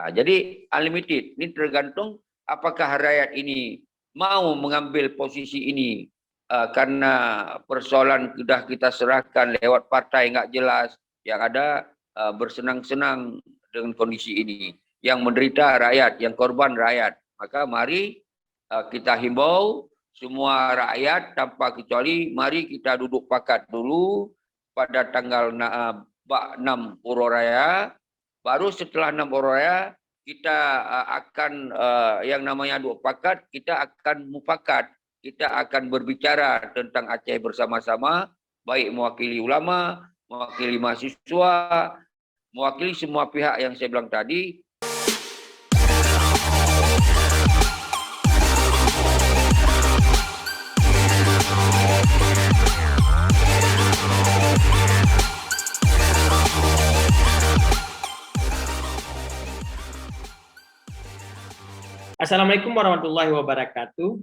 Jadi unlimited. Ini tergantung apakah rakyat ini mau mengambil posisi ini karena persoalan sudah kita serahkan lewat partai nggak jelas, yang ada bersenang-senang dengan kondisi ini. Yang menderita rakyat, yang korban rakyat. Maka mari kita himbau semua rakyat tanpa kecuali, mari kita duduk pakat dulu pada tanggal 6 Puro Raya. Baru setelah 6 Puro Raya kita akan yang namanya duduk pakat, kita akan mufakat. Kita akan berbicara tentang Aceh bersama-sama, baik mewakili ulama, mewakili mahasiswa, mewakili semua pihak yang saya bilang tadi. Assalamualaikum warahmatullahi wabarakatuh.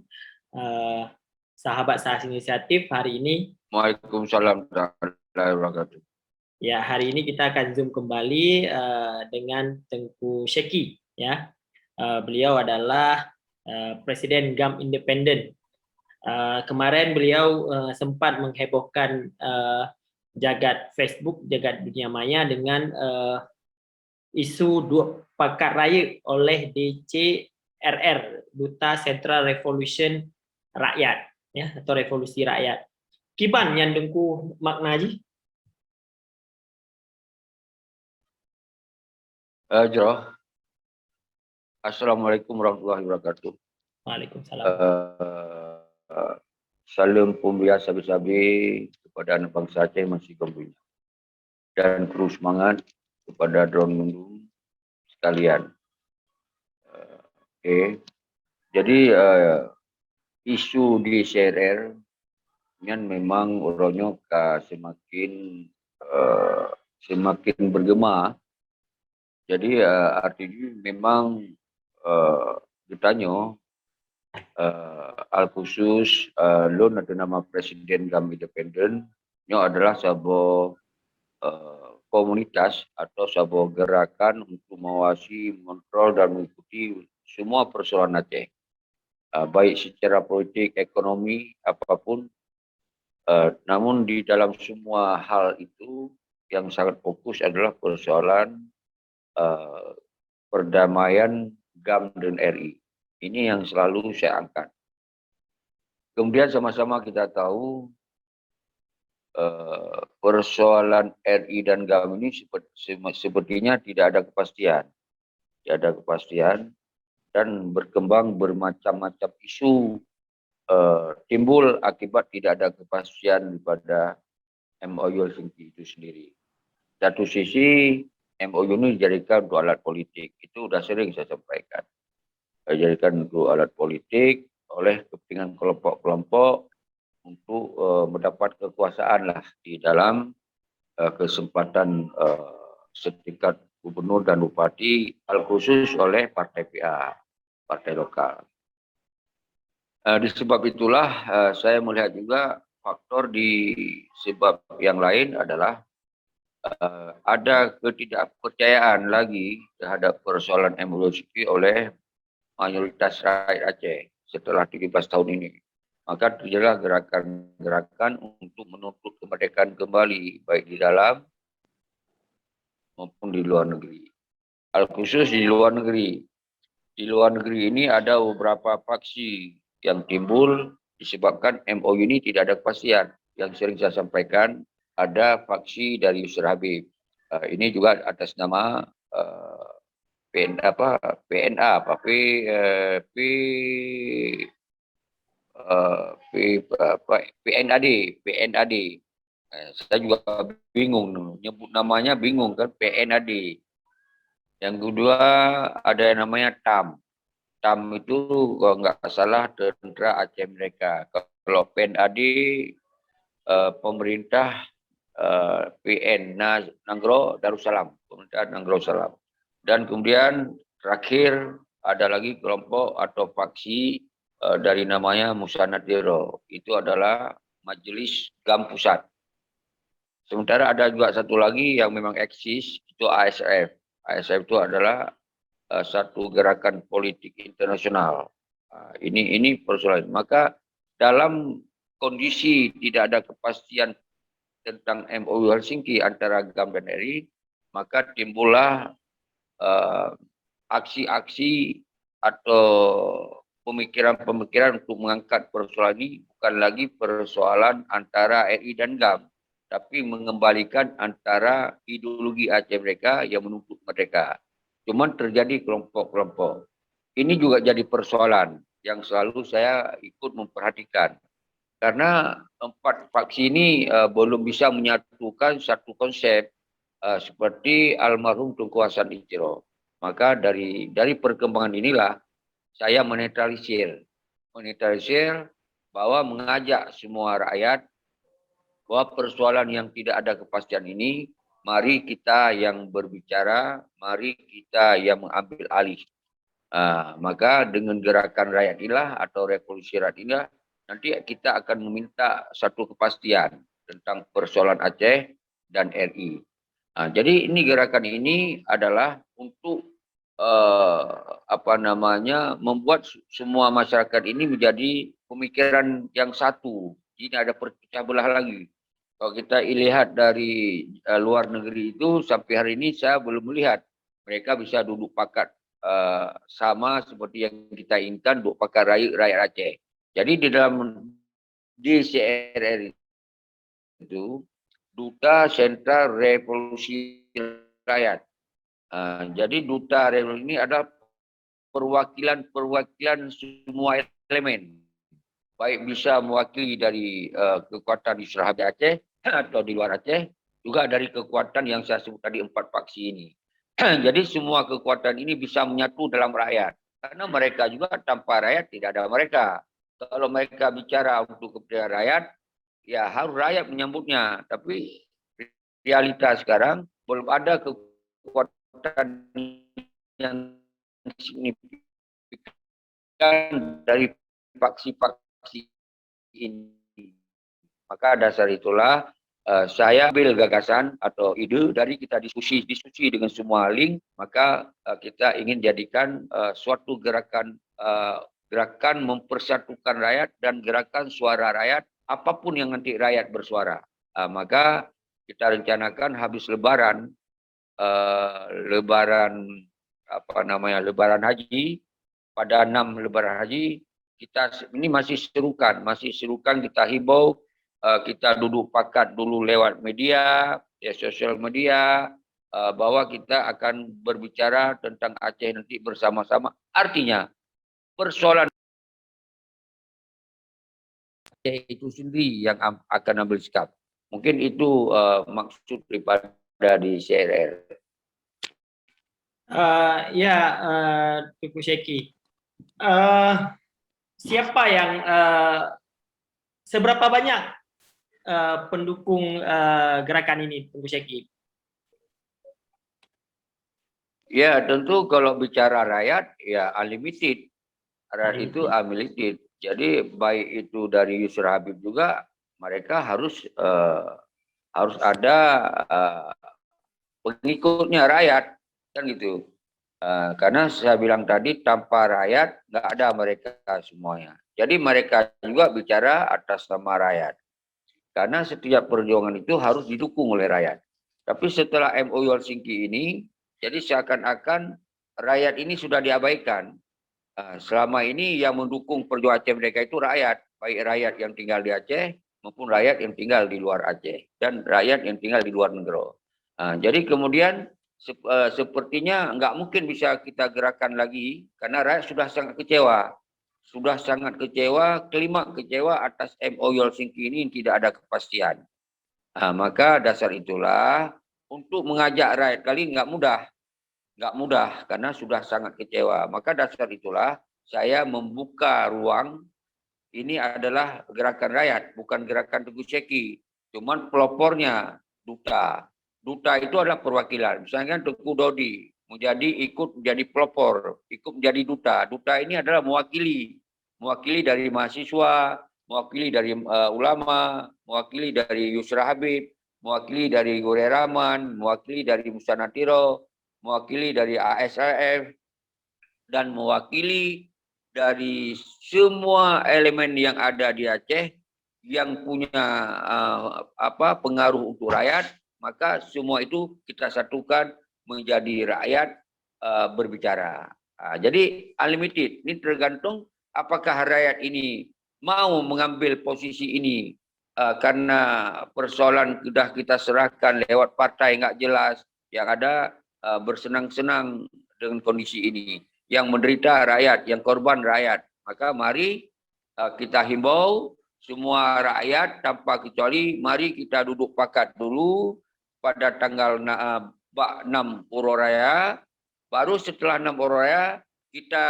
Sahabat Sahas Inisiatif, hari ini Waalaikumsalam warahmatullahi wabarakatuh. Ya, hari ini kita akan zoom kembali dengan Tengku Syeki. Ya, beliau adalah Presiden GAM Independen. Kemarin beliau sempat menghebohkan jagat Facebook, jagat dunia maya dengan isu 2 pakat raya oleh DCRR, Duta Central Revolution Rakyat, ya, atau Revolusi Rakyat. Kiban yang dengku makna ji? Assalamualaikum warahmatullahi wabarakatuh. Waalaikumsalam. Salam pembiasa sabi-sabi kepada anak bangsa Aceh masih gembira. Dan terus semangat kepada drone mendung sekalian. Jadi isu di CRR yang memang orangnya semakin bergema. Jadi artinya memang ditanya al khusus lon ada nama Presiden GAM Independen adalah sebuah komunitas atau sebuah gerakan untuk mengawasi, mengontrol dan mengikuti semua persoalan Aceh, baik secara politik, ekonomi, apapun. Namun di dalam semua hal itu yang sangat fokus adalah persoalan perdamaian GAM dan RI. Ini yang selalu saya angkat. Kemudian sama-sama kita tahu persoalan RI dan GAM ini sepertinya tidak ada kepastian. Tidak ada kepastian dan berkembang bermacam-macam isu timbul akibat tidak ada kepastian daripada MOU Helsinki itu sendiri. Satu sisi MOU ini dijadikan untuk alat politik, itu sudah sering saya sampaikan. Dijadikan untuk alat politik oleh kepentingan kelompok-kelompok untuk mendapat kekuasaan lah di dalam kesempatan setingkat gubernur dan bupati, al khusus oleh partai PA, partai lokal. Disebab itulah saya melihat juga faktor di sebab yang lain adalah ada ketidakpercayaan lagi terhadap persoalan MOU oleh mayoritas rakyat Aceh setelah 17 tahun ini. Maka terjadilah gerakan-gerakan untuk menuntut kemerdekaan kembali, baik di dalam maupun di luar negeri. Al khusus di luar negeri. Di luar negeri ini ada beberapa faksi yang timbul disebabkan MOU ini tidak ada kepastian. Yang sering saya sampaikan, ada faksi dari Yusuf Habib. Ini juga atas nama PNAD. Saya juga bingung, nyebut namanya bingung kan, PNAD. Yang kedua ada yang namanya TAM. TAM itu kalau nggak salah Tentera Aceh Merdeka. Kalau PNAD pemerintah PN Nanggro Darussalam, pemerintah Nanggro Salam. Dan kemudian terakhir ada lagi kelompok atau faksi dari namanya Musanad Dero. Itu adalah Majelis GAM Pusat. Sementara ada juga satu lagi yang memang eksis, itu ASF. ASF itu adalah satu gerakan politik internasional. Ini persoalan. Maka dalam kondisi tidak ada kepastian tentang MOU Helsinki antara GAM dan RI, maka timbullah aksi-aksi atau pemikiran-pemikiran untuk mengangkat persoalan ini bukan lagi persoalan antara RI dan GAM, tapi mengembalikan antara ideologi Aceh mereka yang menuntut merdeka. Cuman terjadi kelompok-kelompok. Ini juga jadi persoalan yang selalu saya ikut memperhatikan. Karena 4 faksi ini belum bisa menyatukan satu konsep seperti almarhum Tunku Hasan Ijro. Maka dari perkembangan inilah saya menetralisir bahwa mengajak semua rakyat bahwa persoalan yang tidak ada kepastian ini, mari kita yang berbicara, mari kita yang mengambil alih. Maka dengan gerakan rakyat inilah atau revolusi rakyat inilah nanti kita akan meminta satu kepastian tentang persoalan Aceh dan RI. Jadi ini gerakan ini adalah untuk membuat semua masyarakat ini menjadi pemikiran yang satu. Tidak ada perpecah belah lagi. Kalau kita lihat dari luar negeri itu sampai hari ini saya belum melihat mereka bisa duduk pakat sama seperti yang kita inginkan duduk pakat rakyat Aceh. Jadi di dalam DCRR itu Duta Sentral Revolusi Rakyat. Jadi Duta Revolusi ini adalah perwakilan semua elemen. Baik bisa mewakili dari kekuatan di Serahab Aceh atau di luar Aceh, juga dari kekuatan yang saya sebut tadi 4 faksi ini. Jadi semua kekuatan ini bisa menyatu dalam rakyat. Karena mereka juga tanpa rakyat tidak ada mereka. Kalau mereka bicara untuk kepentingan rakyat, ya harus rakyat menyambutnya. Tapi realitas sekarang belum ada kekuatan yang signifikan dari faksi-faksi ini. Maka dasar itulah saya ambil gagasan atau ide dari kita diskusi dengan semua link, maka kita ingin jadikan suatu gerakan mempersatukan rakyat dan gerakan suara rakyat, apapun yang nanti rakyat bersuara. Maka kita rencanakan habis Lebaran Haji, pada 6 Lebaran Haji, kita ini masih serukan kita himbau, kita duduk pakat dulu lewat media, sosial media, bahwa kita akan berbicara tentang Aceh nanti bersama-sama. Artinya persoalan Aceh itu sendiri yang akan ambil sikap. Mungkin itu maksud daripada di CRR. Tuku Syeki. Siapa yang seberapa banyak pendukung gerakan ini, Tuku Syeki? Ya, tentu kalau bicara rakyat, ya unlimited. Rakyat itu unlimited. Jadi baik itu dari Yusra Habib juga, mereka harus ada pengikutnya rakyat, kan gitu. Karena saya bilang tadi tanpa rakyat nggak ada mereka semuanya. Jadi mereka juga bicara atas nama rakyat. Karena setiap perjuangan itu harus didukung oleh rakyat. Tapi setelah MOU Helsinki ini, jadi seakan-akan rakyat ini sudah diabaikan. Selama ini yang mendukung perjuangan Aceh mereka itu rakyat, baik rakyat yang tinggal di Aceh maupun rakyat yang tinggal di luar Aceh dan rakyat yang tinggal di luar negeri. Jadi kemudian sepertinya nggak mungkin bisa kita gerakan lagi karena rakyat sudah sangat kecewa, kelima kecewa atas MOU Helsinki ini yang tidak ada kepastian. Maka dasar itulah untuk mengajak rakyat kali nggak mudah karena sudah sangat kecewa. Maka dasar itulah saya membuka ruang. Ini adalah gerakan rakyat, bukan gerakan Teguh Syeki. Cuman pelopornya duta. Duta itu adalah perwakilan. Misalnya Teguh Dodi ikut menjadi pelopor, ikut menjadi duta. Duta ini adalah mewakili dari mahasiswa, mewakili dari ulama, mewakili dari Yusra Habib, mewakili dari Gore Rahman, mewakili dari Musa Natiro, mewakili dari ASRF, dan mewakili dari semua elemen yang ada di Aceh yang punya pengaruh untuk rakyat, maka semua itu kita satukan menjadi rakyat berbicara. Jadi unlimited, ini tergantung apakah rakyat ini mau mengambil posisi ini karena persoalan sudah kita serahkan lewat partai nggak jelas, yang ada bersenang-senang dengan kondisi ini. Yang menderita rakyat, yang korban rakyat. Maka mari kita himbau semua rakyat tanpa kecuali, mari kita duduk pakat dulu pada tanggal 6 Puro Raya. Baru setelah 6 Puro Raya, kita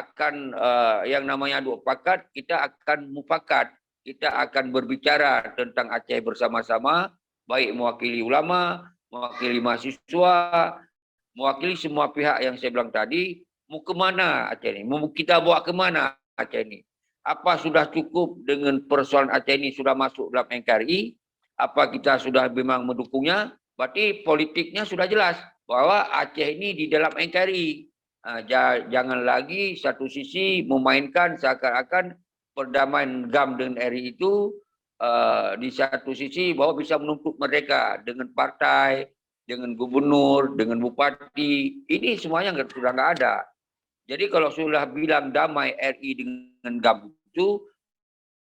akan yang namanya duduk pakat, kita akan mufakat. Kita akan berbicara tentang Aceh bersama-sama, baik mewakili ulama, mewakili mahasiswa, mewakili semua pihak yang saya bilang tadi. Mau kemana Aceh ini? Mau kita bawa kemana Aceh ini? Apa sudah cukup dengan persoalan Aceh ini sudah masuk dalam NKRI? Apa kita sudah memang mendukungnya? Berarti politiknya sudah jelas bahwa Aceh ini di dalam NKRI. Jangan lagi satu sisi memainkan seakan-akan perdamaian GAM dengan RI itu di satu sisi bahwa bisa menuntut mereka dengan partai, dengan gubernur, dengan bupati. Ini semuanya sudah nggak ada. Jadi kalau sudah bilang damai RI dengan GAM itu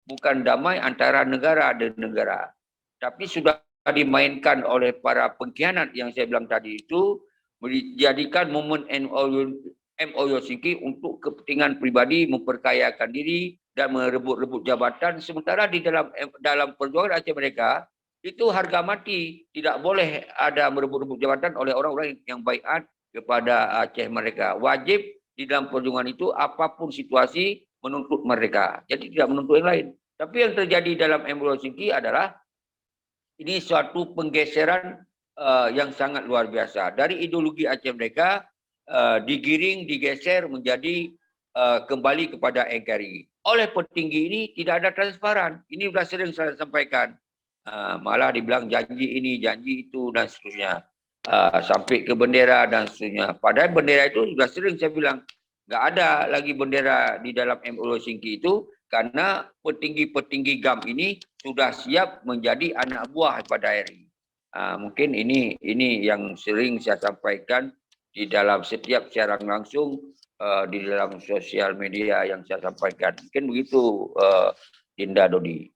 bukan damai antara negara dan negara. Tapi sudah dimainkan oleh para pengkhianat yang saya bilang tadi itu, menjadikan momen MOU Singki untuk kepentingan pribadi, memperkayakan diri dan merebut-rebut jabatan. Sementara di dalam perjuangan Aceh mereka, itu harga mati. Tidak boleh ada merebut-rebut jabatan oleh orang-orang yang baiat kepada Aceh mereka. Wajib di dalam perjuangan itu apapun situasi menuntut mereka. Jadi tidak menuntut yang lain. Tapi yang terjadi dalam MOU Singki adalah ini suatu penggeseran yang sangat luar biasa. Dari ideologi Aceh mereka digiring, digeser menjadi kembali kepada NKRI. Oleh petinggi ini tidak ada transparan. Ini sudah sering saya sampaikan. Malah dibilang janji ini, janji itu dan seterusnya. Sampai ke bendera dan seterusnya. Padahal bendera itu sudah sering saya bilang, nggak ada lagi bendera di dalam MOU Singki itu karena petinggi-petinggi GAM ini sudah siap menjadi anak buah pada RI. Mungkin ini yang sering saya sampaikan di dalam setiap siaran langsung di dalam sosial media yang saya sampaikan. Mungkin begitu, Dinda Dodi.